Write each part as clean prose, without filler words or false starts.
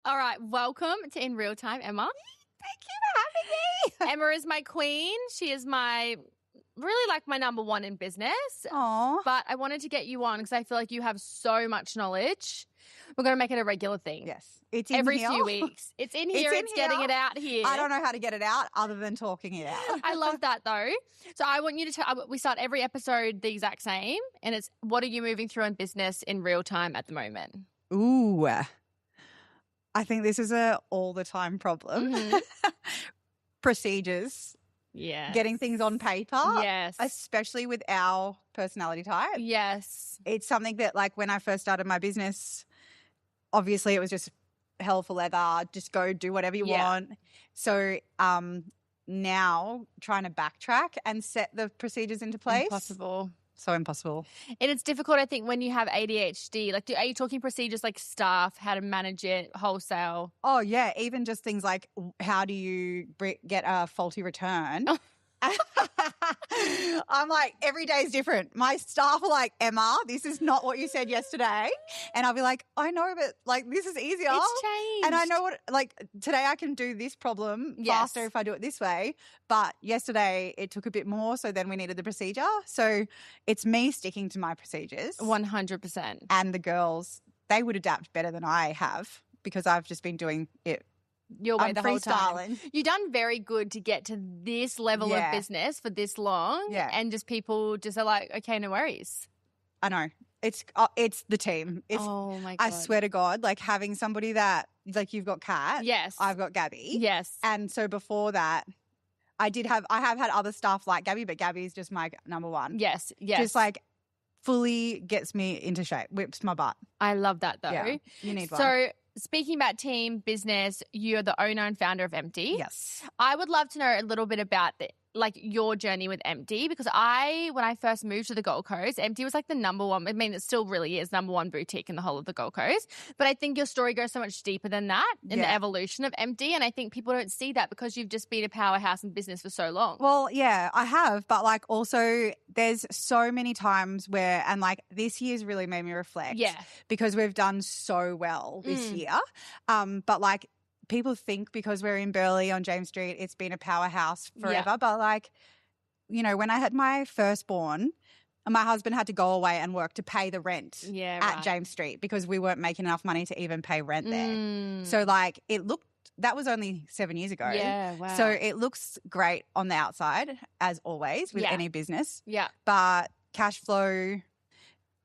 All right, welcome to In Real Time, Emma. Thank you for having me. Emma is my queen. She is really like my number one in business. Aww. But I wanted to get you on because I feel like you have so much knowledge. We're going to make it a regular thing. Yes. It's in every here. few weeks. It's in here. It's getting it out here. I don't know how to get it out other than talking it out. I love that though. So I want you to tell, we start every episode the exact same, and it's what are you moving through in business in real time at the moment? Ooh. I think this is a all the time problem. Mm-hmm. Procedures. Yeah. Getting things on paper. Yes. Especially with our personality type. Yes. It's something that, like, when I first started my business, obviously it was just hell for leather, just go do whatever you want. So now trying to backtrack and set the procedures into place. Impossible. So impossible. And it's difficult, I think, when you have ADHD. Like, are you talking procedures like staff, how to manage it, wholesale? Oh, yeah. Even just things like how do you get a faulty return? I'm like, every day is different. My staff are like, Emma, this is not what you said yesterday. And I'll be like, I know, but like this is easier. It's changed. And I know what, like today I can do this problem faster if I do it this way. But yesterday it took a bit more. So then we needed the procedure. So it's me sticking to my procedures. 100%. And the girls, they would adapt better than I have because I've just been doing it your way the whole time. freestyling. You've done very good to get to this level of business for this long. Yeah. And just people just are like, okay, no worries. I know. It's the team. It's, oh my God. I swear to God, like having somebody that, like you've got Kat. Yes. I've got Gabby. Yes. And so before that, I have had other staff like Gabby, but Gabby is just my number one. Yes. Yes. Just like fully gets me into shape, whips my butt. I love that though. Yeah, you need one. So speaking about team business, you're the owner and founder of Emte. Yes. I would love to know a little bit about your journey with Emte, because when I first moved to the Gold Coast, Emte was like the number one. I mean, it still really is number one boutique in the whole of the Gold Coast. But I think your story goes so much deeper than that in the evolution of Emte. And I think people don't see that because you've just been a powerhouse in business for so long. Well, yeah, I have. But like also there's so many times where, and like this year's really made me reflect. Yeah. Because we've done so well this year. But like, people think because we're in Burleigh on James Street, it's been a powerhouse forever. Yeah. But like, you know, when I had my firstborn, my husband had to go away and work to pay the rent at James Street because we weren't making enough money to even pay rent there. So like that was only 7 years ago. Yeah, wow. So it looks great on the outside, as always, with any business. Yeah. But cash flow,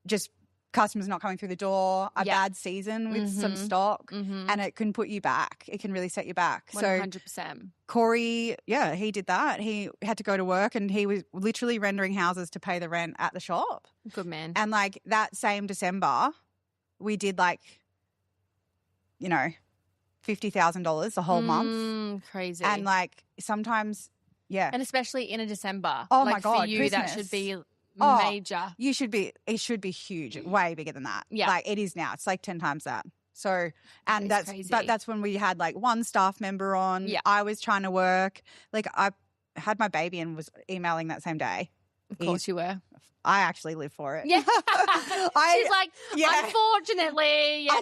just customers not coming through the door, a bad season with some stock, and it can put you back. It can really set you back. 100%. So Corey, he did that. He had to go to work and he was literally rendering houses to pay the rent at the shop. Good man. And like that same December, we did like, you know, $50,000 the whole month. Crazy. And like sometimes, and especially in a December. Oh my God, for you, Christmas. that should be major. It should be huge, way bigger than that. Yeah. Like it is now. It's like 10 times that. So, and that's crazy. But that's when we had like one staff member on. Yeah. I was trying to work. Like I had my baby and was emailing that same day. Of course you were. I actually live for it. Yeah. She's like, unfortunately. I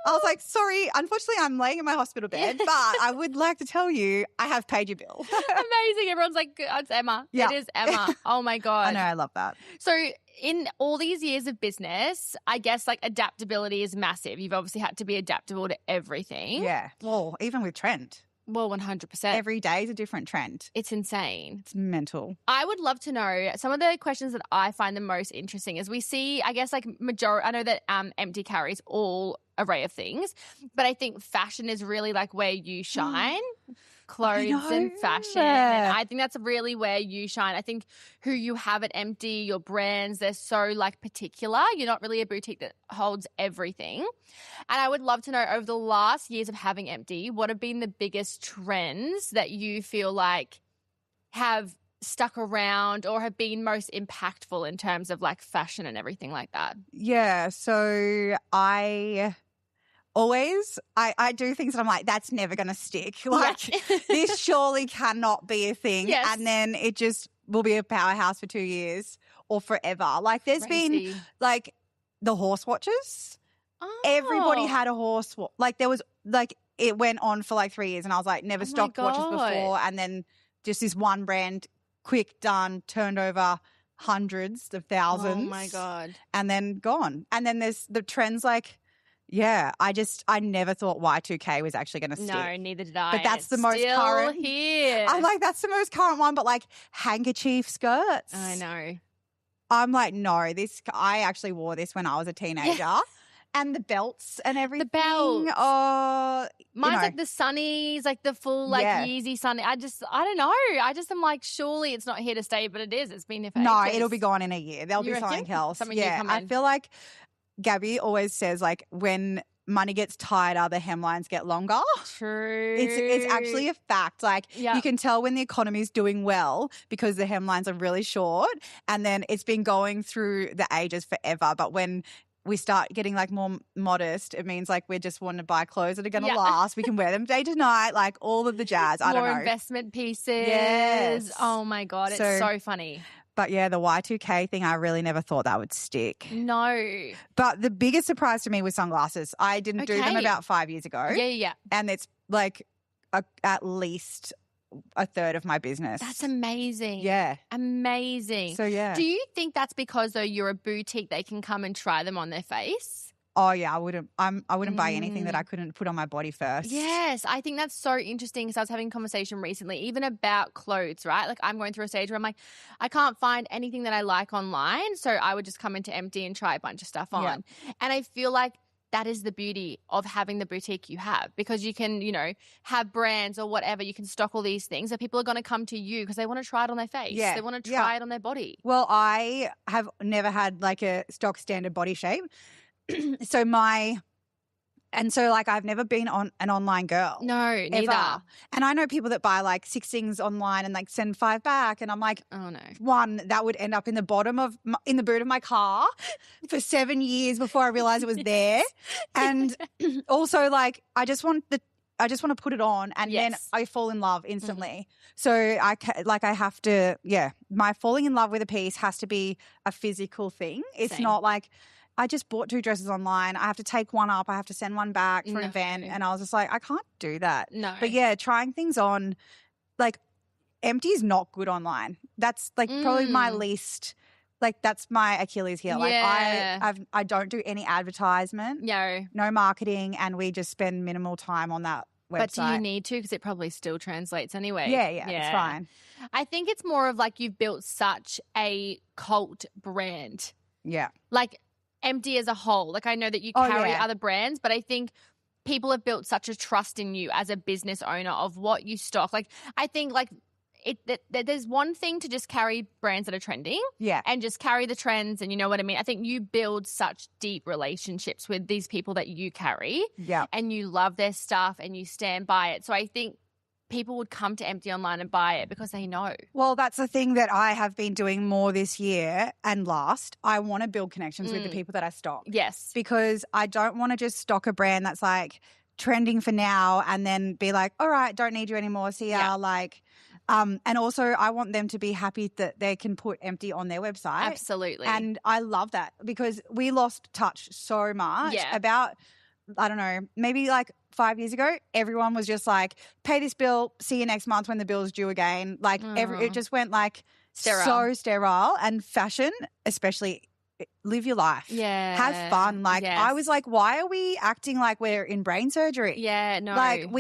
was like, sorry, unfortunately I'm laying in my hospital bed, but I would like to tell you I have paid your bill. Amazing. Everyone's like, it's Emma. Yeah. It is Emma. Oh my God. I know, I love that. So in all these years of business, I guess like adaptability is massive. You've obviously had to be adaptable to everything. Yeah. Well, even with Trent. Well, 100%. Every day is a different trend. It's insane. It's mental. I would love to know some of the questions that I find the most interesting is we see, I guess, like I know that Emte carries all array of things, but I think fashion is really like where you shine. Clothes and fashion. And I think that's really where you shine. I think who you have at Emte, your brands, they're so like particular. You're not really a boutique that holds everything. And I would love to know over the last years of having Emte, what have been the biggest trends that you feel like have stuck around or have been most impactful in terms of like fashion and everything like that? Yeah. So I do things that I'm like, that's never going to stick. Like this surely cannot be a thing. Yes. And then it just will be a powerhouse for 2 years or forever. Like there's been like the horse watches. Oh. Everybody had a horse. Like there was like it went on for like 3 years and I was like, never Oh my stocked watches God. before. And then just this one brand, quick, done, turned over hundreds of thousands. Oh my God. And then gone. And then there's the trends like, yeah, I never thought Y2K was actually going to stick. No, neither did I. But that's the It's most still current. here. I'm like, that's the most current one, but like handkerchief skirts. I know. I'm like, no, I actually wore this when I was a teenager. And the belts and everything. The belts. Oh, Mine's like the sunnies, like the full like Yeezy sunny. I don't know. I just am like, surely it's not here to stay, but it is. It's been here for No, ages. it'll be gone in a year. There'll You be something reckon? else. Something new come I in. feel like Gabby always says like when money gets tighter, the hemlines get longer. True. It's actually a fact. Like Yeah. you can tell when the economy is doing well because the hemlines are really short, and then it's been going through the ages forever. But when we start getting like more modest, it means like we just want to buy clothes that are going to last. We can wear them day to night, like all of the jazz. I don't know. More investment pieces. Yes. Oh my God, it's so funny. But yeah, the Y2K thing, I really never thought that would stick. No. But the biggest surprise to me was sunglasses. I didn't do them about 5 years ago. Yeah. And it's like at least a third of my business. That's amazing. Yeah. Amazing. So yeah. Do you think that's because though you're a boutique, they can come and try them on their face? Oh yeah, I wouldn't buy anything that I couldn't put on my body first. Yes, I think that's so interesting because I was having a conversation recently even about clothes, right? Like I'm going through a stage where I'm like, I can't find anything that I like online, so I would just come into Emte and try a bunch of stuff on. Yeah. And I feel like that is the beauty of having the boutique you have, because you can, have brands or whatever. You can stock all these things that people are going to come to you because they want to try it on their face. Yeah. They want to try it on their body. Well, I have never had like a stock standard body shape. So I've never been on an online girl. No, neither. Ever. And I know people that buy like 6 things online and like send 5 back. And I'm like, oh no. One, that would end up in the in the boot of my car for 7 years before I realized it was there. And also like, I just want to put it on and then I fall in love instantly. So I have to, my falling in love with a piece has to be a physical thing. It's not like, I just bought 2 dresses online. I have to take one up. I have to send one back for an event. And I was just like, I can't do that. No. But yeah, trying things on, like Emte is not good online. That's like probably my least, like that's my Achilles heel. Like I don't do any advertisement. No marketing. And we just spend minimal time on that website. But do you need to? Because it probably still translates anyway. Yeah, it's fine. I think it's more of like you've built such a cult brand. Yeah. Like Emte as a whole. Like I know that you carry other brands, but I think people have built such a trust in you as a business owner of what you stock. Like I think like there's one thing to just carry brands that are trending and just carry the trends, and you know what I mean? I think you build such deep relationships with these people that you carry and you love their stuff and you stand by it. So I think people would come to Emte online and buy it because they know. Well, that's the thing that I have been doing more this year and last. I want to build connections with the people that I stock. Yes. Because I don't want to just stock a brand that's like trending for now and then be like, all right, don't need you anymore. See ya. Like, and also I want them to be happy that they can put Emte on their website. Absolutely. And I love that because we lost touch so much about, I don't know, maybe like 5 years ago, everyone was just like, pay this bill, see you next month when the bill's due again. Like it just went like so sterile. And fashion, especially, live your life. Yeah. Have fun. Like I was like, why are we acting like we're in brain surgery? Yeah, no. Like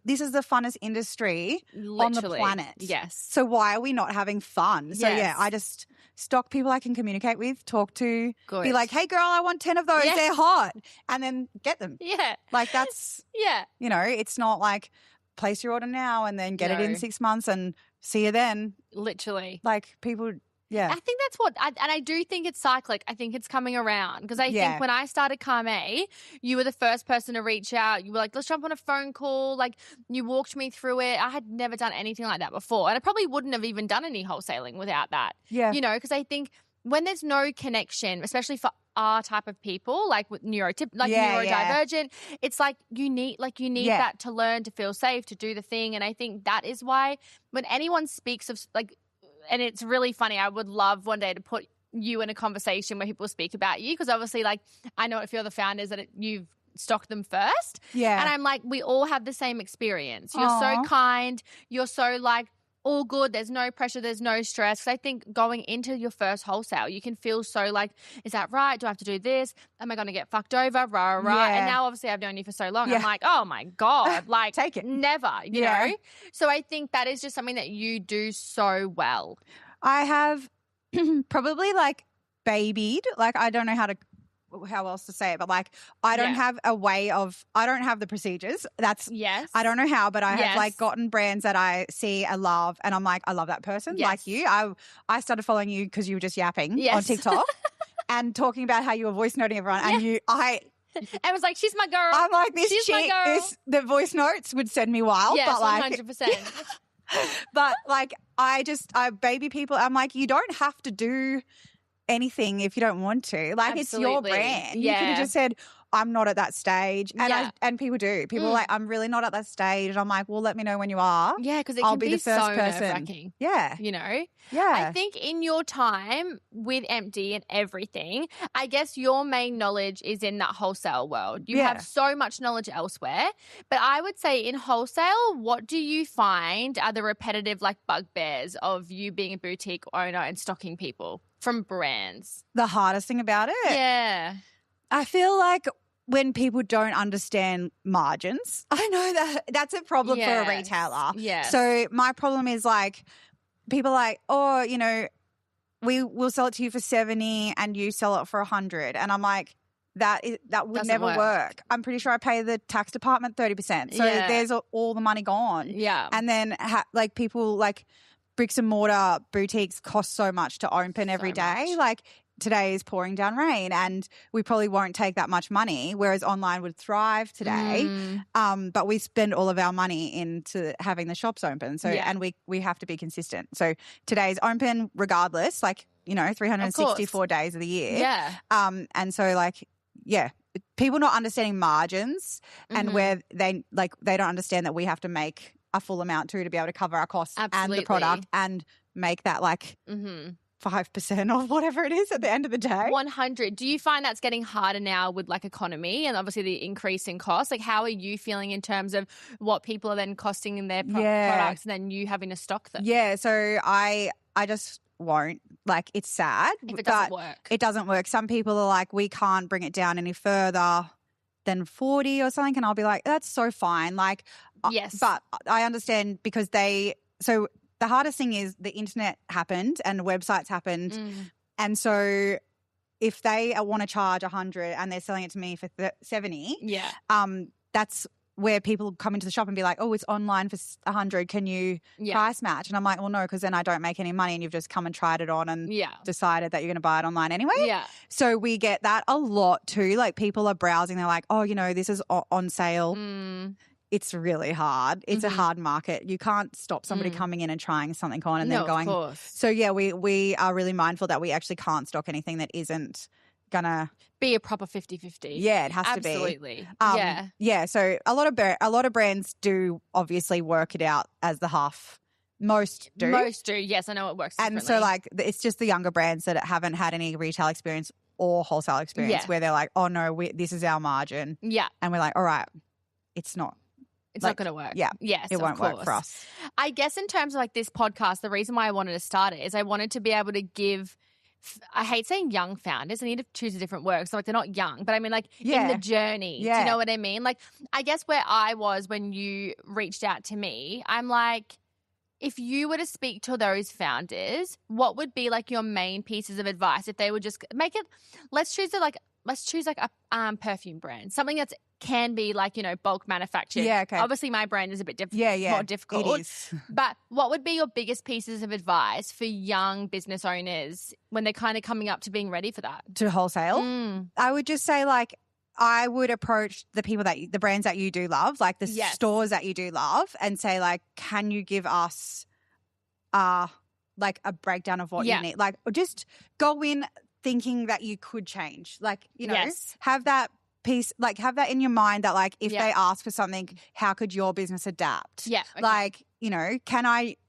this is the funnest industry on the planet. Yes. So why are we not having fun? So I just stock people I can communicate with, talk to, be like, hey girl, I want 10 of those. They're hot. And then get them. Yeah. Like that's, it's not like place your order now and then get it in 6 months and see you then. Literally. Like people... Yeah. I think that's and I do think it's cyclic. I think it's coming around because I think when I started Kaarme, you were the first person to reach out. You were like, let's jump on a phone call. Like you walked me through it. I had never done anything like that before. And I probably wouldn't have even done any wholesaling without that. Yeah. Because I think when there's no connection, especially for our type of people, like with neurodivergent, it's like you need that to learn, to feel safe, to do the thing. And I think that is why when anyone speaks of like, and it's really funny. I would love one day to put you in a conversation where people speak about you because obviously, like, I know a few of the founders that you've stock them first. Yeah. And I'm like, we all have the same experience. You're so kind. You're so like, all good. There's no pressure. There's no stress. Because I think going into your first wholesale, you can feel so like, is that right? Do I have to do this? Am I going to get fucked over? Rah, rah, rah. Yeah. And now obviously I've known you for so long. I'm like, oh my God. Like, take it. Never, you know? So I think that is just something that you do so well. I have probably like babied, like I don't know how else to say it, but like I don't have a way of, I don't have the procedures. That's, I don't know how, but I have like gotten brands that I see, I love, and I'm like, I love that person. Like you. I started following you because you were just yapping on TikTok and talking about how you were voice noting everyone and I was like, she's my girl. I'm like, this chick, the voice notes would send me wild. Yes, but like 100%. But like I baby people, I'm like, you don't have to do anything if you don't want to. Like it's your brand. You could have just said, I'm not at that stage. And and people do. People are like, I'm really not at that stage. And I'm like, well, let me know when you are. Yeah, because I'll be the first person. nerve-wracking. Yeah. You know? Yeah. I think in your time with Emte and everything, I guess your main knowledge is in that wholesale world. You have so much knowledge elsewhere. But I would say in wholesale, what do you find are the repetitive like bugbears of you being a boutique owner and stocking people from brands? The hardest thing about it? Yeah. I feel like when people don't understand margins, I know that's a problem for a retailer. Yeah. So my problem is like people are like, oh, you know, we will sell it to you for 70 and you sell it for 100. And I'm like, that would Doesn't never work. I'm pretty sure I pay the tax department 30%. So there's all the money gone. Yeah. And then like people like bricks and mortar boutiques cost so much to open every day. Like today is pouring down rain and we probably won't take that much money, whereas online would thrive today. But we spend all of our money into having the shops open. So and we have to be consistent. So today's open regardless, like, you know, 364 days of the year. Yeah. And so like, people not understanding margins and where they don't understand that we have to make a full amount to be able to cover our costs and the product and make that like 5% of whatever it is at the end of the day. 100. Do you find that's getting harder now with like economy and obviously the increase in cost? Like how are you feeling in terms of what people are then costing in their products and then you having to stock them? Yeah, so I just won't. Like it's sad. If it doesn't work. It doesn't work. Some people are like, we can't bring it down any further than 40 or something. And I'll be like, that's so fine. Like, yes. But I understand because so the hardest thing is the internet happened and websites happened. And so if they want to charge 100 and they're selling it to me for 70, that's where people come into the shop and be like, oh, it's online for 100. Can you price match? And I'm like, well, no, because then I don't make any money and you've just come and tried it on and decided that you're going to buy it online anyway. Yeah. So we get that a lot too. Like people are browsing. They're like, oh, you know, this is on sale. It's really hard. It's a hard market. You can't stop somebody coming in and trying something on and then going. Of course. So, yeah, we are really mindful that we actually can't stock anything that isn't going to be a proper 50-50. Yeah, it has to be. Absolutely. Yeah, so a lot of brands do obviously work it out as the half. Most do. Yes, I know it works And so like it's just the younger brands that haven't had any retail experience or wholesale experience where they're like, oh, no, this is our margin. Yeah. And we're like, all right, it's not. It's not going to work. Yeah. Yes, it won't work for us. I guess in terms of like this podcast, the reason why I wanted to start it is I wanted to be able to give, I hate saying young founders. I need to choose a different word. So like they're not young, but I mean like in the journey. Do you know what I mean? Like I guess where I was when you reached out to me, I'm like, if you were to speak to those founders, what would be like your main pieces of advice if they would just make it, let's choose a perfume brand, something that's can be like, you know, bulk manufactured. Yeah, okay. Obviously my brand is a bit more difficult. It is. But what would be your biggest pieces of advice for young business owners when they're kind of coming up to being ready for that? To wholesale? I would just say like I would approach the brands that you do love, like the stores that you do love and say like, can you give us like a breakdown of what you need? Like just go in thinking that you could change. Like, you know, have that piece, like have that in your mind that like if they ask for something, how could your business adapt? Yeah. Okay. Like, you know,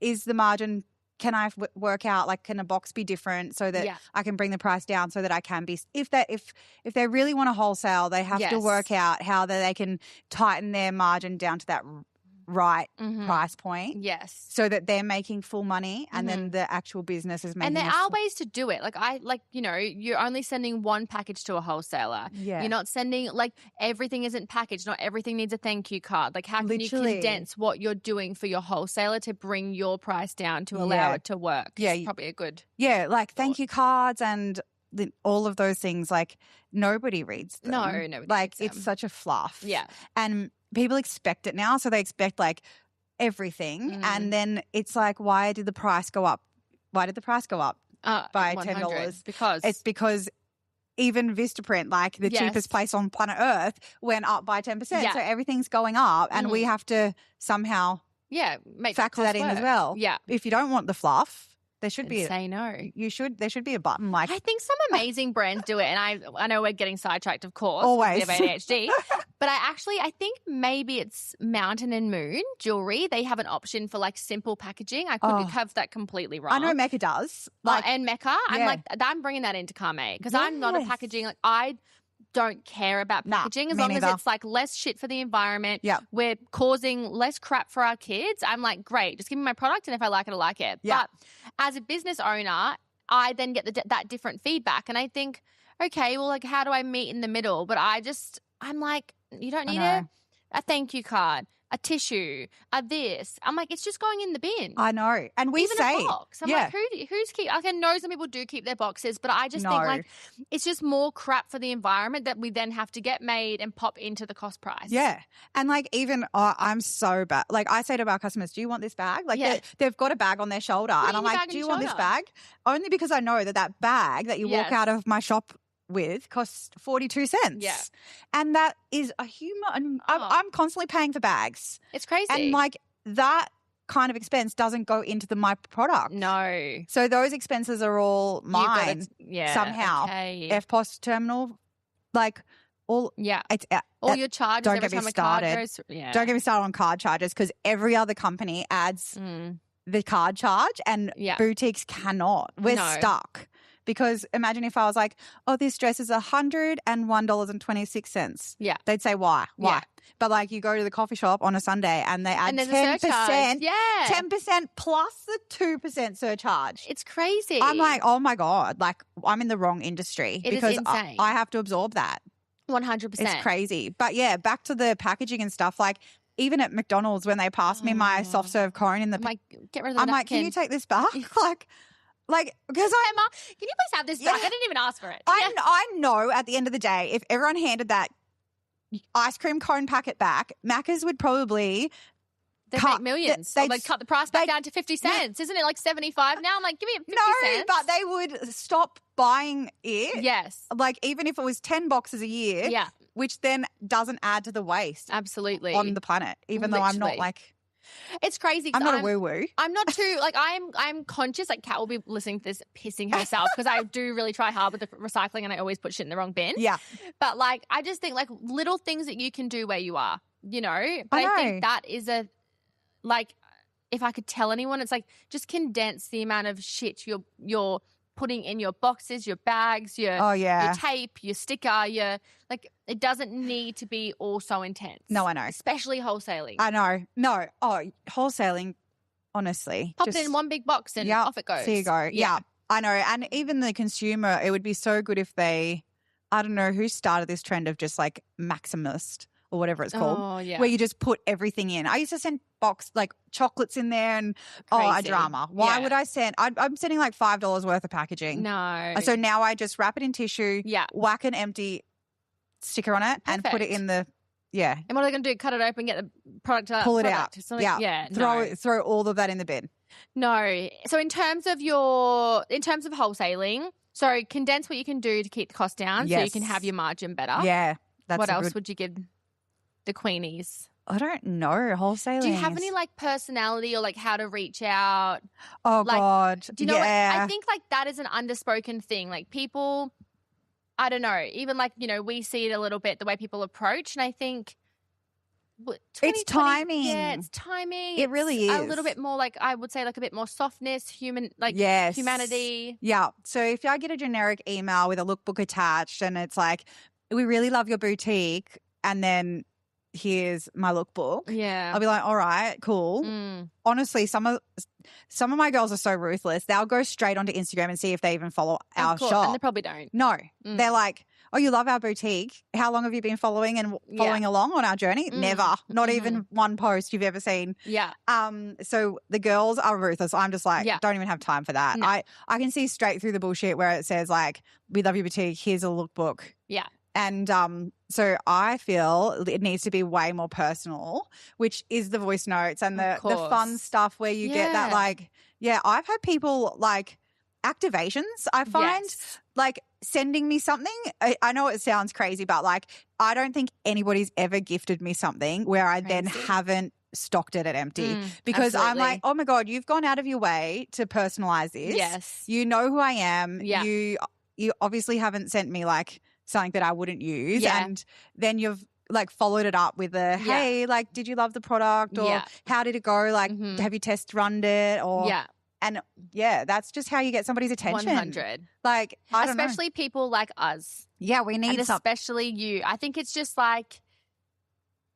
is the margin can I work out, like, can a box be different so that I can bring the price down so that I can be, if they really want to wholesale, they have to work out how they can tighten their margin down to that right price point. Yes. So that they're making full money and then the actual business is making. And there are ways to do it. You're only sending one package to a wholesaler. Yeah. You're not sending, everything isn't packaged. Not everything needs a thank you card. How can you condense what you're doing for your wholesaler to bring your price down to allow it to work? Yeah. It's probably a good. Yeah. Thank you cards and all of those things, nobody reads them. No, nobody reads them. It's such a fluff. Yeah. And people expect it now. So they expect everything. And then it's why did the price go up? Why did the price go up by $10? Because even Vistaprint, the cheapest place on planet Earth, went up by 10%. So everything's going up and we have to somehow factor that in as well. Yeah. If you don't want the fluff, there should be say no. There should be a button I think some amazing brands do it, and I know we're getting sidetracked, of course, always. We have ADHD, but I think maybe it's Mountain and Moon jewelry. They have an option for simple packaging. I could have that completely wrong. I know Mecca does. And Mecca, I'm bringing that into Kaarme because I'm not a packaging. I don't care about packaging as long as it's less shit for the environment. Yeah. We're causing less crap for our kids. I'm great, just give me my product and if I like it, I like it. Yeah. But as a business owner, I then get that different feedback and I think, okay, well, how do I meet in the middle? But I'm you don't need a thank you card, a tissue, a this. I'm it's just going in the bin. I know. And we even say, a box. I'm who's keep? I know some people do keep their boxes, but I just think it's just more crap for the environment that we then have to get made and pop into the cost price. Yeah. And even I'm so bad. I say to our customers, do you want this bag? They've got a bag on their shoulder. And I'm do you want this bag? Only because I know that bag that you walk out of my shop with costs 42 cents. Yeah. And that is a human. I'm constantly paying for bags. It's crazy. And that kind of expense doesn't go into my product. No. So those expenses are all mine somehow. Okay. FPOS terminal, all. Yeah. It's all your charges don't every get me time started. a card goes. Yeah. Don't get me started on card charges because every other company adds the card charge and boutiques cannot. We're stuck. Because imagine if I was this dress is $101.26. Yeah. They'd say, why? Yeah. But you go to the coffee shop on a Sunday and they add 10%. Yeah. 10% plus the 2% surcharge. It's crazy. I'm oh my God. I'm in the wrong industry. It because is insane. I have to absorb that. 100%. It's crazy. But yeah, back to the packaging and stuff. Even at McDonald's when they pass me my soft serve cone in the get rid of the napkin. can you take this back? Because Emma, can you please have this back? I didn't even ask for it. I know at the end of the day, if everyone handed that ice cream cone packet back, Macca's would probably make millions. They'd cut the price back down to 50 cents. Isn't it 75 now? I'm give me 50 cents. No, but they would stop buying it. Yes. Even if it was 10 boxes a year. Yeah. Which then doesn't add to the waste. Absolutely. On the planet. Even though I'm not it's crazy. I'm not a woo-woo. I'm not too, I'm conscious, Kat will be listening to this pissing herself because I do really try hard with the recycling and I always put shit in the wrong bin. Yeah. But I just think little things that you can do where you are, But I think that is if I could tell anyone, it's just condense the amount of shit you're putting in your boxes, your bags, your tape, your sticker, it doesn't need to be all so intense. No, I know. Especially wholesaling. I know. No. Oh, wholesaling, honestly. Pop it in one big box and off it goes. There you go. Yeah. I know. And even the consumer, it would be so good if I don't know who started this trend of just maximalist or whatever it's called. Oh, yeah. Where you just put everything in. I used to send chocolates in there and a drama. Why would I send? I'm sending $5 worth of packaging. No. So now I just wrap it in tissue, whack an empty sticker on it and put it in the And what are they going to do? Cut it open, get the product out, pull it out. Yeah. Throw all of that in the bin. No. So in terms of wholesaling, so condense what you can do to keep the cost down so you can have your margin better. Yeah. What else would you give the queenies? I don't know. Wholesaling. Do you have any personality or how to reach out? Oh God. Do you know what? I think that is an underspoken thing. People, I don't know, even we see it a little bit the way people approach. And I think It's 2020 timing. Yeah, it's timing. It really It's is. a little bit more like, I would say, like a bit more softness, Yes. humanity. Yeah. So if I get a generic email with a lookbook attached and it's like, we really love your boutique, and then here's my lookbook. Yeah. I'll be like, all right, cool. Honestly, some of my girls are so ruthless. They'll go straight onto Instagram and see if they even follow our shop. And they probably don't. No. They're like, oh, you love our boutique. How long have you been following along on our journey? Never. Not even one post you've ever seen. Yeah. So the girls are ruthless. I'm just like, don't even have time for that. No. I can see straight through the bullshit where it says like, we love your boutique. Here's a lookbook. Yeah. And so I feel it needs to be way more personal, which is the voice notes and the fun stuff where you get that like, I've had people like activations. I find like sending me something. I know it sounds crazy, but like I don't think anybody's ever gifted me something where I then haven't stocked it at Emte because I'm like, oh my God, you've gone out of your way to personalize this. Yes. You know who I am. Yeah. You obviously haven't sent me like something that I wouldn't use. Yeah. And then you've like followed it up with a, hey, like, did you love the product? Or how did it go? Like, have you test run it? Or, and that's just how you get somebody's attention. 100. Like, I don't know. Especially people like us. Yeah, we need and especially you. I think it's just like,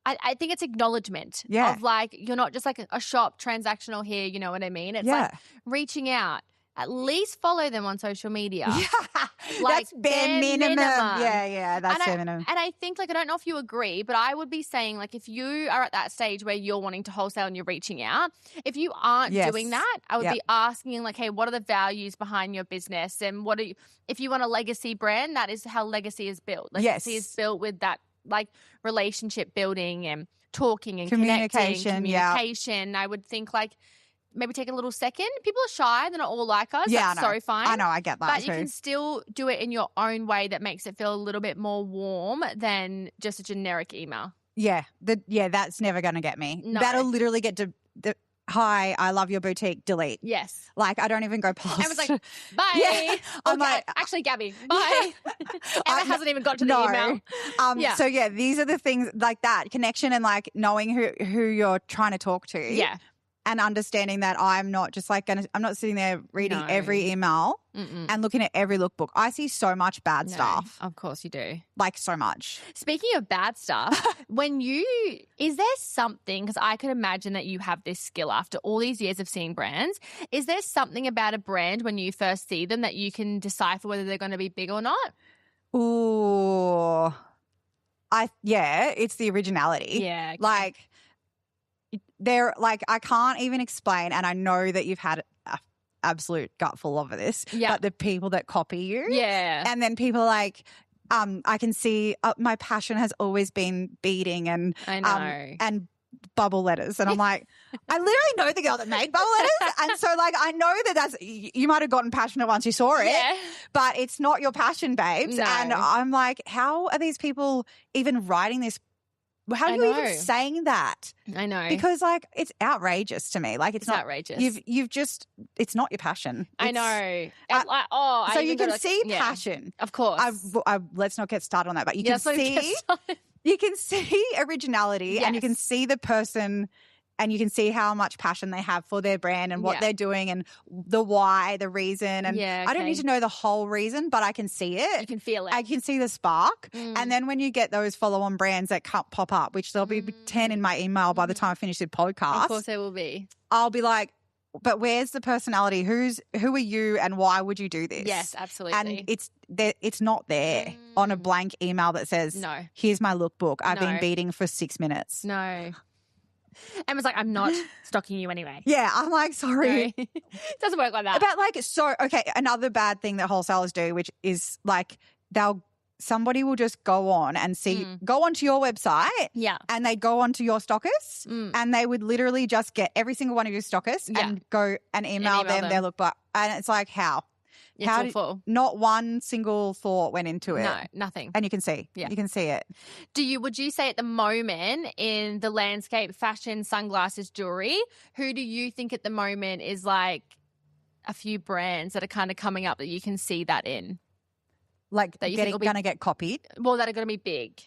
I think it's acknowledgement of like, you're not just like a shop transactional here, you know what I mean? It's like reaching out. At least follow them on social media. Yeah, like that's bare minimum. Yeah, that's bare minimum. And I think, like, I don't know if you agree, but I would be saying, like, if you are at that stage where you're wanting to wholesale and you're reaching out, if you aren't doing that, I would be asking, like, hey, what are the values behind your business? And what are you, if you want a legacy brand, that is how legacy is built. Legacy is built with that, like, relationship building and talking and communication. I would think, like, maybe take a little second. People are shy. They're not all like us. Yeah, that's so fine. I know. I get that but too. You can still do it in your own way that makes it feel a little bit more warm than just a generic email. Yeah. That's never going to get me. No. That'll literally get to hi, I love your boutique, delete. Yes. Like, I don't even go past. I was like, bye. Yeah. I'm like, actually, Gabby, bye. Emma hasn't even got to the email. So, these are the things like that, connection and like knowing who you're trying to talk to. Yeah. And understanding that I'm not just like I'm not sitting there reading every email and looking at every lookbook. I see so much bad stuff. Of course you do. Like so much. Speaking of bad stuff, is there something, because I could imagine that you have this skill after all these years of seeing brands, is there something about a brand when you first see them that you can decipher whether they're going to be big or not? Ooh. It's the originality. Yeah. Okay. Like, they're like, I can't even explain, and I know that you've had an absolute gutful over this, but the people that copy you. Yeah. And then people like, I can see my passion has always been beading and I know. And bubble letters. And I'm like, I literally know the girl that made bubble letters. And so like, I know that's, you might have gotten passionate once you saw it, but it's not your passion, babes. No. And I'm like, how are these people even writing this? How are you even saying that? I know. Because like it's outrageous to me. Like it's not outrageous. You've just it's not your passion. I know. So you can see passion. Of course. Let's not get started on that. But you can see originality and you can see the person and you can see how much passion they have for their brand and what they're doing and the why, the reason. And I don't need to know the whole reason, but I can see it. You can feel it. I can see the spark. And then when you get those follow-on brands that pop up, which there'll be 10 in my email by the time I finish the podcast. Of course there will be. I'll be like, but where's the personality? Who are you and why would you do this? Yes, absolutely. And it's not there on a blank email that says, no, here's my lookbook. I've been beating for 6 minutes. No. Emma's like, I'm not stalking you anyway. Yeah, I'm like, sorry. No. It doesn't work like that. But like, another bad thing that wholesalers do, which is like somebody will just go on and go onto your website and they go onto your stockists and they would literally just get every single one of your stockists and go and email them their lookbook. And it's like, how? Not one single thought went into it. No, nothing. And you can see. Yeah. You can see it. Would you say at the moment in the landscape, fashion, sunglasses, jewelry, who do you think at the moment is like a few brands that are kind of coming up that you can see that in? Like that going to get copied? Well, that are going to be big.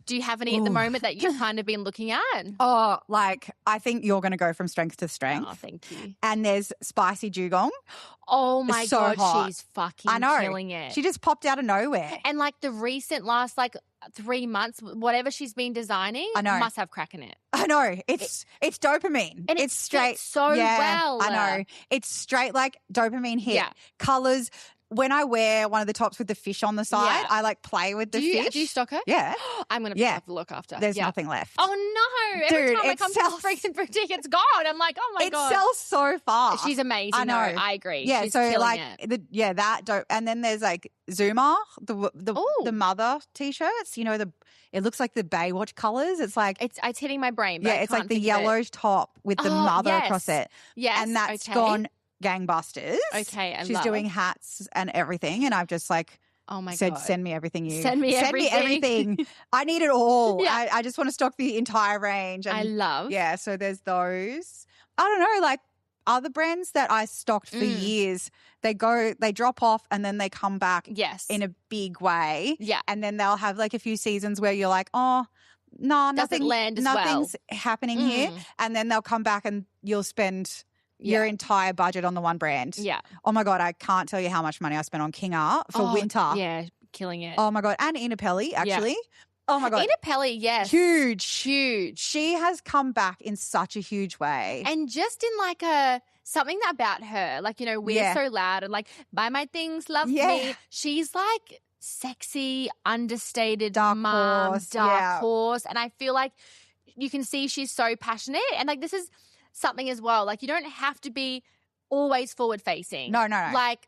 Do you have any at the moment that you've kind of been looking at? Oh, like I think you're going to go from strength to strength. Oh, thank you. And there's spicy dugong. Oh my so God, hot. she's fucking I know. killing it. She just popped out of nowhere. And like the recent last like 3 months, whatever she's been designing, I know. must have crack in it. I know. It's dopamine. And it's straight so well. I know. It's straight like dopamine hit. Yeah. Colors. When I wear one of the tops with the fish on the side, I like play with the fish. Do you stock it? Yeah. I'm going to have to look after. There's nothing left. Oh no. Dude, Every time I come to the freaking boutique, it's gone. I'm like, oh my God. It sells so fast. She's amazing. I know. I agree. Yeah. She's so killing like it. that dope. And then there's like Zuma, the mother t-shirts, you know, it looks like the Baywatch colors. It's like it's hitting my brain. But it's like the yellow top with the mother across it. Yes. And that's gone gangbusters. Okay. She's doing hats and everything. And I've just like, oh my said, God. send me everything you Send me everything. I need it all. Yeah. I just want to stock the entire range. And I love. Yeah. So there's those. I don't know, like other brands that I stocked for years, they drop off and then they come back in a big way. Yeah. And then they'll have like a few seasons where you're like, oh, no, nothing's happening here. And then they'll come back and you'll spend your entire budget on the one brand. Yeah. Oh my God, I can't tell you how much money I spent on King Art for winter. Yeah, killing it. Oh my God. And Inapelli, actually. Yeah. Oh my God. Inapelli, yes. Huge. She has come back in such a huge way. And just in like something about her, like, you know, we're so loud and like, buy my things, love me. She's like sexy, understated dark horse. And I feel like you can see she's so passionate. And like, this is something as well. Like, you don't have to be always forward facing. No. Like,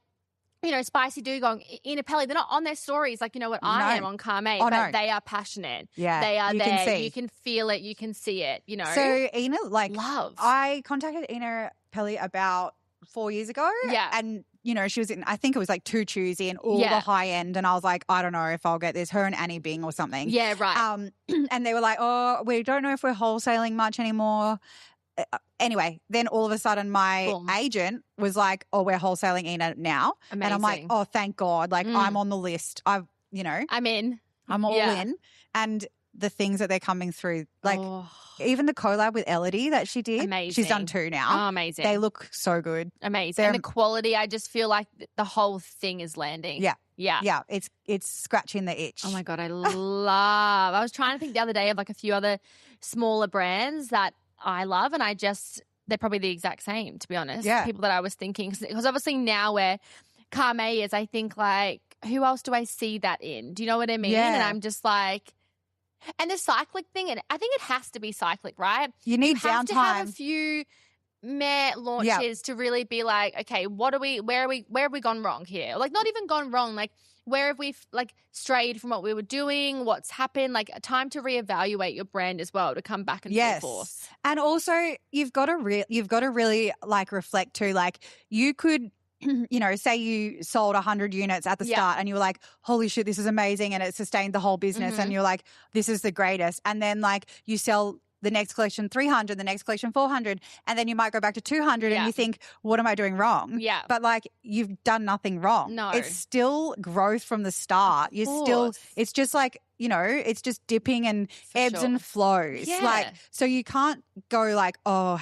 you know, Spicy Dugong, Inapelli, they're not on their stories like, you know, what I am on Kaarme, but they are passionate. Yeah. They are you there. Can see. You can feel it. You can see it, you know. So Ina, like, love. I contacted Inapelli about 4 years ago. Yeah. And, you know, she was in, I think it was like 2 choosy and all the high end. And I was like, I don't know if I'll get this. Her and Annie Bing or something. Yeah, right. And they were like, oh, we don't know if we're wholesaling much anymore. Anyway, then all of a sudden my agent was like, oh, we're wholesaling Ina now. Amazing. And I'm like, oh, thank God. Like I'm on the list. I'm in. I'm all in. And the things that they're coming through, like even the collab with Elodie that she did. Amazing. She's done 2 now. Oh, amazing. They look so good. Amazing. And the quality, I just feel like the whole thing is landing. Yeah. Yeah. Yeah. It's scratching the itch. Oh my God. I I was trying to think the other day of like a few other smaller brands that I love, and they're probably the exact same, to be honest. Yeah. People that I was thinking, because obviously now where Kaarme is, I think like, who else do I see that in? Do you know what I mean? Yeah. And I'm just like, and the cyclic thing, and I think it has to be cyclic, right? You need downtime. have to have a few launches to really be like, okay, where have we gone wrong here? Like, not even gone wrong, like, where have we like strayed from what we were doing? What's happened? Like, a time to reevaluate your brand as well, to come back and full force. And also, you've got to really like reflect too. Like, you could, you know, say you sold 100 units at the start, and you were like, holy shit, this is amazing, and it sustained the whole business, and you're like, this is the greatest. And then like you sell the next collection 300, the next collection 400, and then you might go back to 200 and you think, what am I doing wrong? Yeah. But like, you've done nothing wrong. No. It's still growth from the start. It's just like, you know, it's just dipping and ebbs and flows. Yeah. Like, so you can't go like, oh,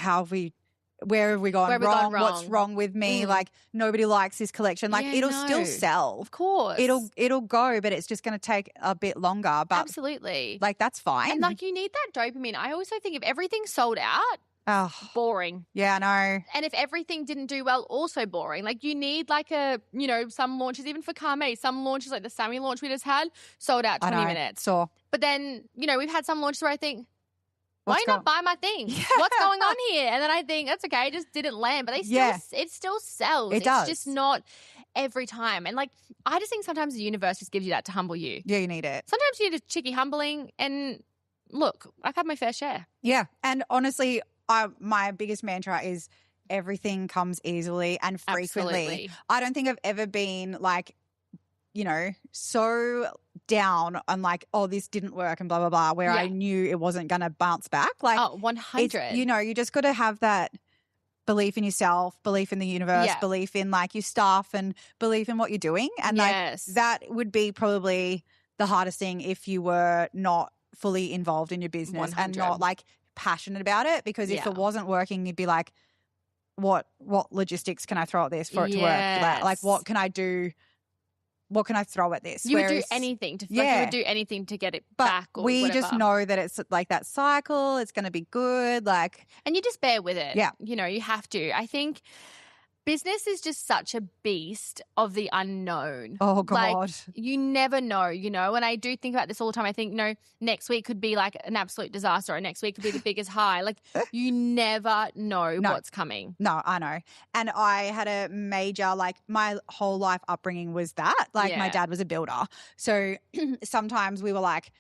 where have we gone wrong? What's wrong with me? Like, nobody likes this collection. Like, it'll still sell. Of course. It'll go, but it's just going to take a bit longer. But absolutely. Like, that's fine. And like, you need that dopamine. I also think if everything sold out, boring. Yeah, I know. And if everything didn't do well, also boring. Like, you need like you know, some launches, even for Kaarme, some launches like the Sammy launch we just had, sold out 20 minutes. So. But then, you know, we've had some launches where I think, why not buy my thing? Yeah. What's going on here? And then I think, that's okay, it just didn't land. But it still sells. It does. It's just not every time. And like, I just think sometimes the universe just gives you that to humble you. Yeah, you need it. Sometimes you need a cheeky humbling, and look, I've had my fair share. Yeah. And honestly, my biggest mantra is everything comes easily and frequently. Absolutely. I don't think I've ever been like, you know, so down on like, oh, this didn't work and blah, blah, blah, where I knew it wasn't going to bounce back. Like, 100. You know, you just got to have that belief in yourself, belief in the universe, belief in like your staff, and belief in what you're doing. And like, that would be probably the hardest thing if you were not fully involved in your business 100. and not like passionate about it, because if it wasn't working, you'd be like, what logistics can I throw at this for it to work? Like what can I do? What can I throw at this? You would do anything to, like, you would do anything to get it back, or we whatever. just know that it's like that cycle. It's going to be good. Like, and you just bear with it. Yeah. You know, you have to. I think business is just such a beast of the unknown. Oh, God. Like, you never know, you know, and I do think about this all the time. I think, you know, next week could be like an absolute disaster, or next week could be the biggest high. Like, you never know what's coming. No, I know. And I had a major, like, my whole life upbringing was that. Like, my dad was a builder. So sometimes we were like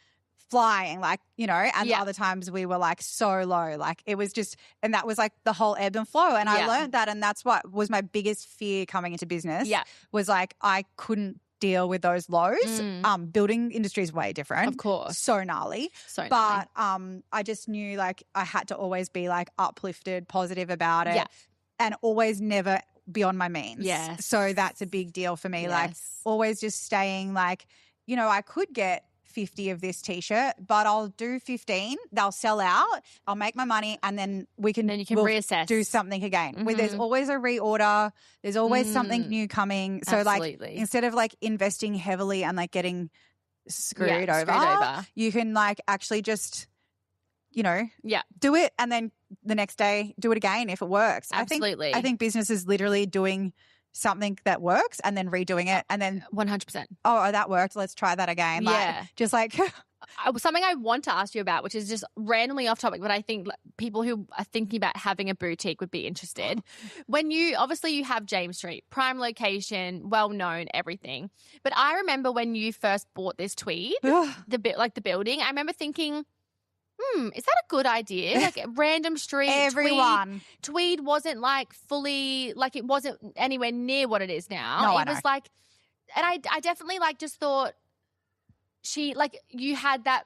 flying, like, you know, and other times we were like so low. Like, it was just, and that was like the whole ebb and flow. And I learned that. And that's what was my biggest fear coming into business. Was like, I couldn't deal with those lows. Building industry is way different. Of course. So gnarly. But I just knew like I had to always be like uplifted, positive about it. And always never beyond my means. So that's a big deal for me. Like, always just staying like, you know, I could get 50 of this t-shirt, but I'll do 15. They'll sell out. I'll make my money, and then you can reassess, do something again. Where there's always a reorder. There's always something new coming. So like, instead of like investing heavily and like getting screwed over, you can like actually just, you know, do it, and then the next day do it again if it works. Absolutely. I think business is literally doing something that works and then redoing it, and then 100%. Oh, that worked. Let's try that again. Like, just like something I want to ask you about, which is just randomly off topic, but I think people who are thinking about having a boutique would be interested. When you have James Street, prime location, well known, everything. But I remember when you first bought this Tweed, the building, I remember thinking, is that a good idea? Like, a random street, everyone. Tweed wasn't like fully, like, it wasn't anywhere near what it is now. No, it was like, and I definitely like just thought you had that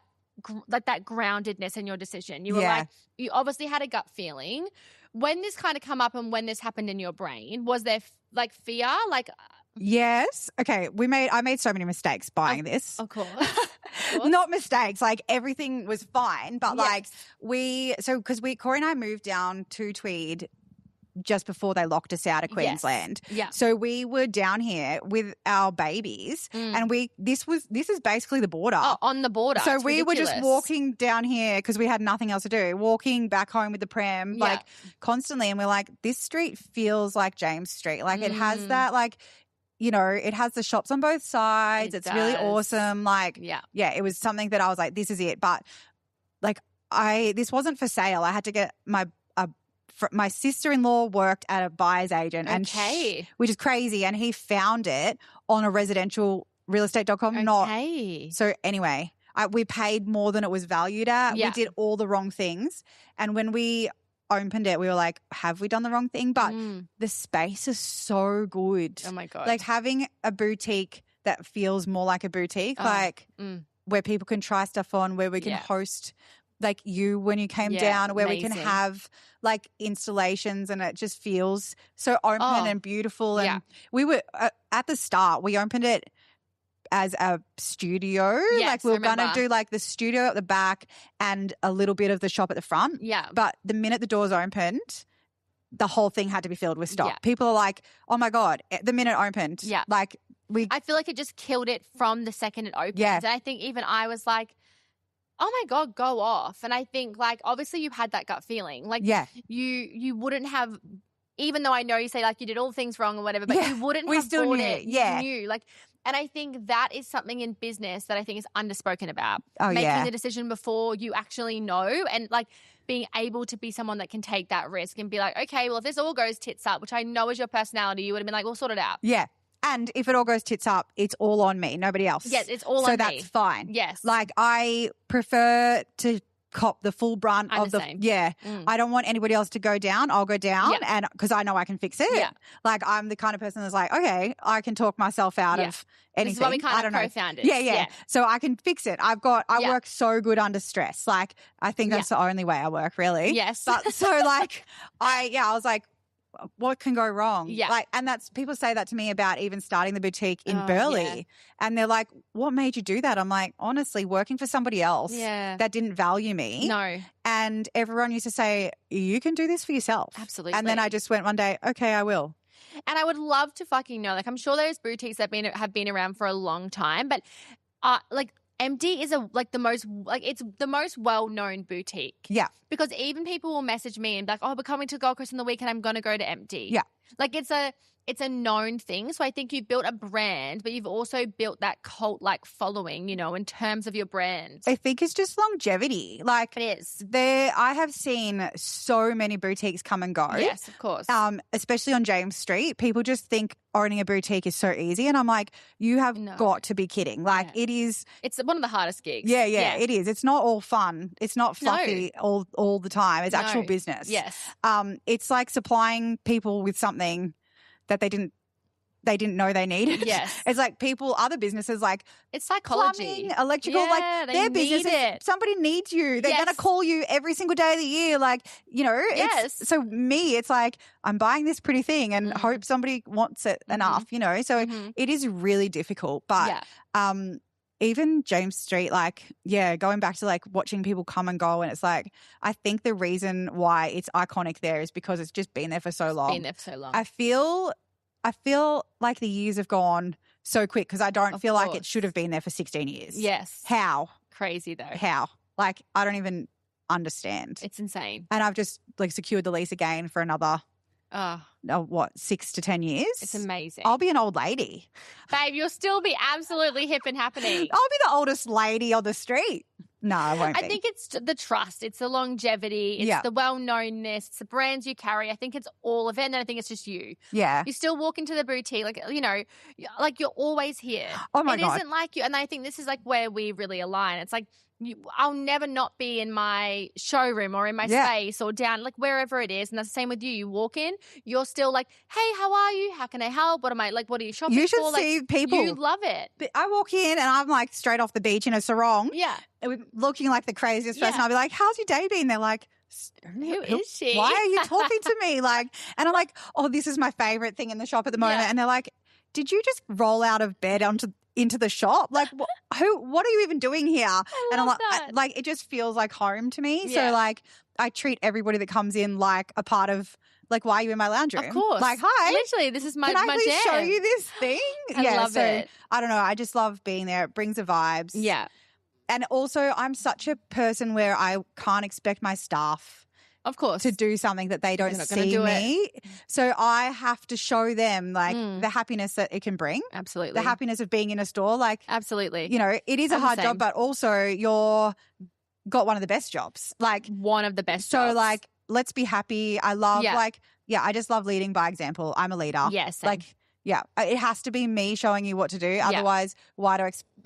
that groundedness in your decision. You were like, you obviously had a gut feeling. When this kind of come up and when this happened in your brain, was there like fear? Like, yes. Okay. I made so many mistakes buying this. Of course. Not mistakes. Like, everything was fine. But like because Corey and I moved down to Tweed just before they locked us out of Queensland. So we were down here with our babies, and this is basically the border. Oh, on the border. So it's we ridiculous. were just walking down here because we had nothing else to do, walking back home with the pram, like constantly. And we're like, this street feels like James Street. Like, it has that, like, you know, it has the shops on both sides. It's really awesome. Like, it was something that I was like, this is it. But like, this wasn't for sale. I had to get my sister-in-law worked at a buyer's agent, and which is crazy. And he found it on a residential realestate.com. So anyway, we paid more than it was valued at. We did all the wrong things. And when we opened it, we were like, have we done the wrong thing? But the space is so good. Oh my God. Like, having a boutique that feels more like a boutique, where people can try stuff on, where we can host like you when you came down, where we can have like installations, and it just feels so open and beautiful. And we were at the start, we opened it as a studio. Like, we were going to do like the studio at the back and a little bit of the shop at the front. But the minute the doors opened, the whole thing had to be filled with stock. People are like, oh my God, the minute it opened. Like, I feel like it just killed it from the second it opened. And I think even I was like, oh my God, go off. And I think, like, obviously you had that gut feeling. Like, you wouldn't have, even though I know you say like you did all things wrong or whatever, but you wouldn't have still bought knew. it. You knew. Like, and I think that is something in business that I think is underspoken about. Oh, Making the decision before you actually know, and like being able to be someone that can take that risk and be like, okay, well, if this all goes tits up, which I know is your personality, you would have been like, we'll sort it out. And if it all goes tits up, it's all on me, nobody else. Yes, it's all on me. So that's fine. Yes. Like, I prefer to cop the full brunt of the same. I don't want anybody else to go down. I'll go down, and because I know I can fix it. Like, I'm the kind of person that's like, okay, I can talk myself out of anything. This is what we kind of co-founded. So I can fix it. I work so good under stress. Like, I think that's the only way I work, really. Yes. But so like I was like, what can go wrong? Yeah. Like, and that's, people say that to me about even starting the boutique in Burleigh. Yeah. And they're like, what made you do that? I'm like, honestly, working for somebody else that didn't value me. No. And everyone used to say, you can do this for yourself. Absolutely. And then I just went one day, okay, I will. And I would love to fucking know, like, I'm sure those boutiques that have been around for a long time, but like, Emte is it's the most well-known boutique. Yeah. Because even people will message me and be like, oh, we're coming to Gold Coast on the weekend, I'm going to go to Emte. Yeah. Like, it's a known thing. So I think you've built a brand, but you've also built that cult-like following, in terms of your brand. I think it's just longevity. Like, it is. I have seen so many boutiques come and go. Yes, of course. Especially on James Street. People just think owning a boutique is so easy. And I'm like, you have got to be kidding. Like, it is. It's one of the hardest gigs. Yeah, it is. It's not all fun. It's not fluffy all the time. It's actual business. Yes. It's like supplying people with something that they didn't know they needed. Yes. It's like other businesses, like it's psychology, plumbing, electrical, like their businesses. Somebody needs you. They're going to call you every single day of the year. Like, so me, it's like, I'm buying this pretty thing and hope somebody wants it enough, So it is really difficult. But even James Street, like, going back to like watching people come and go, and it's like, I think the reason why it's iconic there is because it's just been there for so long. I feel like the years have gone so quick because I don't feel like it should have been there for 16 years. Yes. How? Crazy though. How? Like, I don't even understand. It's insane. And I've just like secured the lease again for another 6 to 10 years. It's amazing. I'll be an old lady. Babe, you'll still be absolutely hip and happening. I'll be the oldest lady on the street. No, I won't be. I think it's the trust. It's the longevity. It's the well-knownness. It's the brands you carry. I think it's all of it. And then I think it's just you. Yeah. You still walk into the boutique, like, like you're always here. Oh, my God. It isn't like you. And I think this is like where we really align. It's like, I'll never not be in my showroom or in my space or down, like wherever it is. And that's the same with you. You walk in, you're still like, hey, how are you? How can I help? What are you shopping for? You should see people. You love it. But I walk in and I'm like straight off the beach in a sarong. Yeah. Looking like the craziest person. I'll be like, how's your day been? They're like, who is she? Why are you talking to me? Like, and I'm like, oh, this is my favorite thing in the shop at the moment. And they're like, did you just roll out of bed into the shop? Like, what are you even doing here? And I'm like, it just feels like home to me. So like, I treat everybody that comes in like a part of, like, why are you in my lounge room? Of course. Like, hi. Literally, this is my Can I please jam. show you this thing? I love it. I don't know. I just love being there. It brings the vibes. Yeah. And also, I'm such a person where I can't expect my staff, of course, to do something that they don't see me. So I have to show them like the happiness that it can bring. Absolutely. The happiness of being in a store. Like, absolutely. It is a hard job, but also you're got one of the best jobs. Like, one of the best jobs. So like, let's be happy. I love I just love leading by example. I'm a leader. Yes. Like, it has to be me showing you what to do. Otherwise,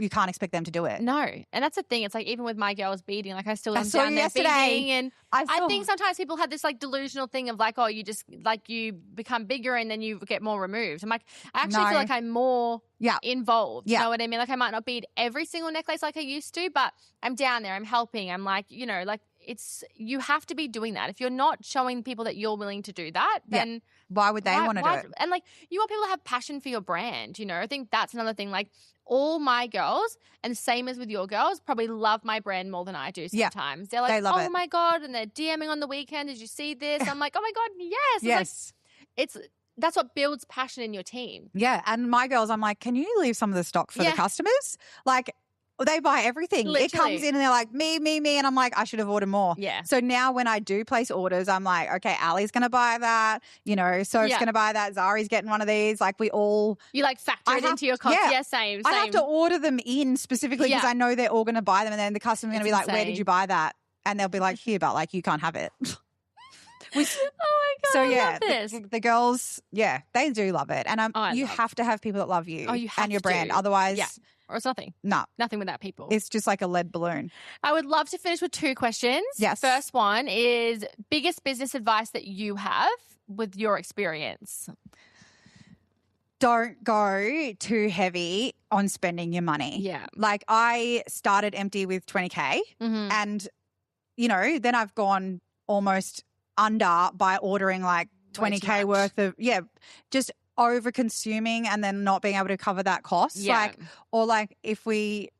you can't expect them to do it. No. And that's the thing. It's like, even with my girls beading, like I still am down there beading. And I think sometimes people have this like delusional thing of like, oh, you just like you become bigger and then you get more removed. I'm like, I actually feel like I'm more involved. You know what I mean? Like, I might not bead every single necklace like I used to, but I'm down there. I'm helping. I'm like, like, you have to be doing that. If you're not showing people that you're willing to do that, then why would they want to do it? And like, you want people to have passion for your brand, I think that's another thing. Like, all my girls, and same as with your girls, probably love my brand more than I do sometimes. They're like, oh my God, and they're DMing on the weekend, did you see this? I'm like, oh my God, yes. Yes. Like, that's what builds passion in your team. Yeah. And my girls, I'm like, can you leave some of the stock for the customers? Like, they buy everything. Literally. It comes in and they're like, me. And I'm like, I should have ordered more. Yeah. So now when I do place orders, I'm like, okay, Ali's going to buy that. Soap's going to buy that. Zari's getting one of these. Like, we all. You like factor it into your cost. Yeah, same. I have to order them in specifically because I know they're all going to buy them. And then the customer's going to be like, where did you buy that? And they'll be like, here, but like, you can't have it. Oh my God. So I love this. The girls, they do love it. And you have to have people that love you and your brand. Otherwise. Yeah. Or it's nothing. No. Nothing without people. It's just like a lead balloon. I would love to finish with 2 questions. Yes. First one is biggest business advice that you have with your experience. Don't go too heavy on spending your money. Yeah. Like, I started Emte with 20K and, then I've gone almost under by ordering like 20K worth of, just over consuming and then not being able to cover that cost. Yeah. Like if we,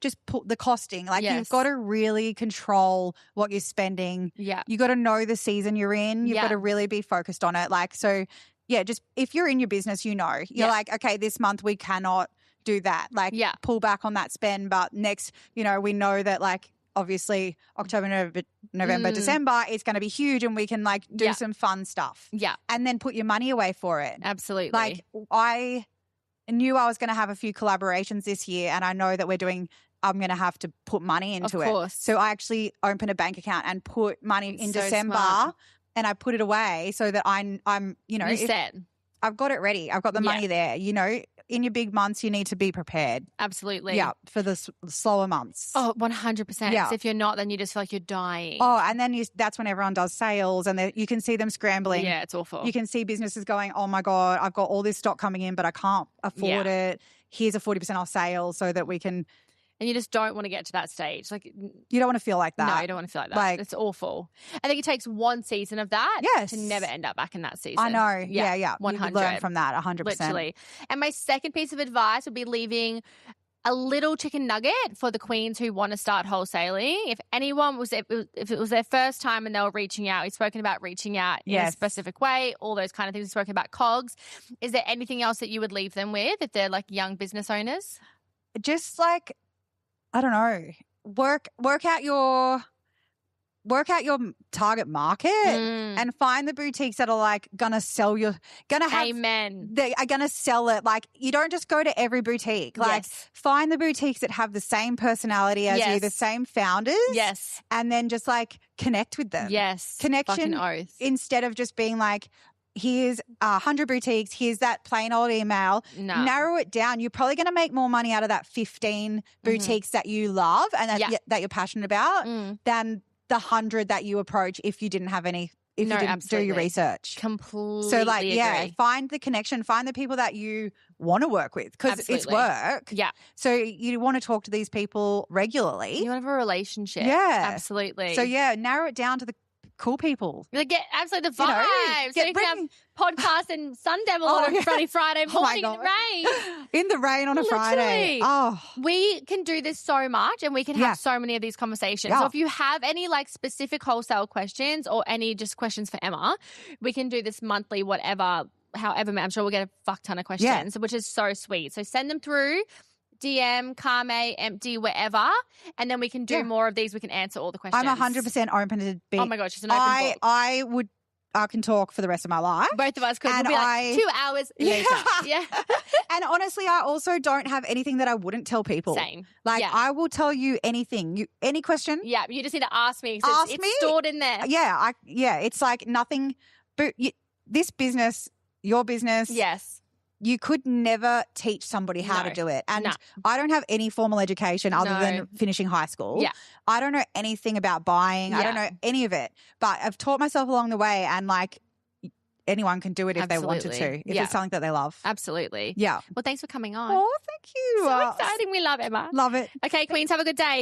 just put the costing, like you've got to really control what you're spending. Yeah. You got to know the season you're in. You've got to really be focused on it. Like, so just if you're in your business, you're like, okay, this month we cannot do that. Like pull back on that spend. But next, we know that like, obviously October, November, December, it's going to be huge and we can like do some fun stuff. Yeah. And then put your money away for it. Absolutely. Like I knew I was going to have a few collaborations this year and I know that I'm going to have to put money into it. So I actually opened a bank account and put money in December smart. And I put it away so that I'm You're set. I've got it ready. I've got the money there. In your big months, you need to be prepared. Absolutely. Yeah, for the slower months. Oh, 100%. Yeah. If you're not, then you just feel like you're dying. Oh, and then that's when everyone does sales and you can see them scrambling. Yeah, it's awful. You can see businesses going, oh, my God, I've got all this stock coming in, but I can't afford it. Here's a 40% off sale so that we can. And you just don't want to get to that stage. Like you don't want to feel like that. No, you don't want to feel like that. Like, it's awful. I think it takes one season of that to never end up back in that season. I know. Yeah. 100. You learn from that 100%. Literally. And my second piece of advice would be leaving a little chicken nugget for the queens who want to start wholesaling. If it was their first time and they were reaching out, we've spoken about reaching out in a specific way, all those kind of things. We've spoken about COGS. Is there anything else that you would leave them with if they're like young business owners? Just like, I don't know, work out your target market and find the boutiques that are like gonna sell Amen. They are gonna sell it. Like you don't just go to every boutique. Like find the boutiques that have the same personality as you, the same founders. Yes. And then just like connect with them. Yes. Connection oath. Instead of just being like, here's 100 boutiques, here's that plain old email. No. Narrow it down. You're probably going to make more money out of that 15 boutiques that you love and that you're passionate about than the 100 that you approach if you didn't have any, if you didn't do your research. Completely So like, agree. find the connection, find the people that you want to work with because it's work. Yeah. So you want to talk to these people regularly. You want to have a relationship. Yeah. Absolutely. So narrow it down to the cool people. Like get absolutely the vibe. So you can have podcast and Sun Devil on a Friday morning in the rain. In the rain on a Friday. Oh. We can do this so much and we can have so many of these conversations. So if you have any like specific wholesale questions or any just questions for Emma, we can do this monthly, however, I'm sure we'll get a fuck ton of questions, which is so sweet. So send them through. DM, Kaarme, Emte, wherever, and then we can do more of these. We can answer all the questions. I'm 100% open to be. Oh my gosh, she's an open book. I can talk for the rest of my life. Both of us could. We'll be like 2 hours later. Yeah. And honestly, I also don't have anything that I wouldn't tell people. Same. Like I will tell you anything. Any question? Yeah, you just need to ask me. It's stored in there. Yeah, it's like nothing. But this business, your business. Yes. You could never teach somebody how to do it. And I don't have any formal education other than finishing high school. Yeah. I don't know anything about buying. I don't know any of it. But I've taught myself along the way and like anyone can do it if they wanted to, if it's something that they love. Absolutely. Yeah. Well, thanks for coming on. Oh, thank you. So exciting. We love Emma. Love it. Okay, queens, have a good day.